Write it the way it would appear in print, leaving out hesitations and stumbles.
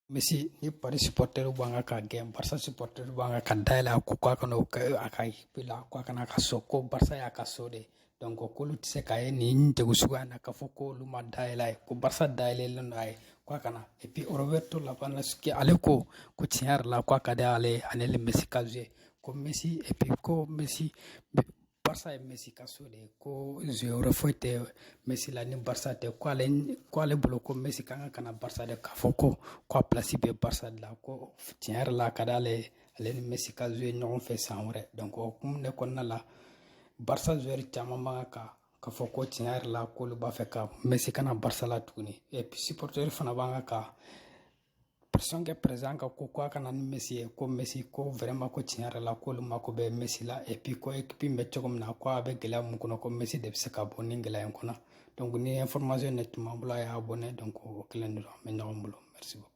Messi ni Paris supporter banga ka game Barca supporter banga ka daila ko kwa kana akai pila kwa kana ka soko Barca ya ka sode donc ko lu tse ka ni nte gusuga na ka foko lu ma daila ko Barca daila le nai kwa kana et puis Roberto la bana ski ale ko tiar la kwa ka dale anele Messi ka je ko Messi et puis ko Messi Barça e Messi ka sode ko zero foite Messi la ni Barça te ko ale bolo ko Messi kan kana Barça de ka foko ko place be Barça de la ko tiɲɛ la ka dale ale ni Messi ka jouer ɲɔgɔn fɛ san wɛrɛ donc o kum ne kɔnɔna la Barça joueur caman man ka fɔ ko tiɲɛ la ko olu b'a fɛ ka Messi kana Barça la tuguni et puis supporter fana b'an ka pression kɛ président ka ko a kana ni Messi ye ko Messi ko vraiment ko tiɲɛ yɛrɛ la ko olu mako bɛ Messi la et puis ko équipe bɛ cogo min na ko a bɛ gɛlɛya mun kɔnɔ ko Messi de bɛ se ka bɔ ni gɛlɛya in kɔnɔ donc ni information ne tun b'an bolo a y'a abonné donc o kelen de don an bɛ ɲɔgɔn bolo merci beaucoup.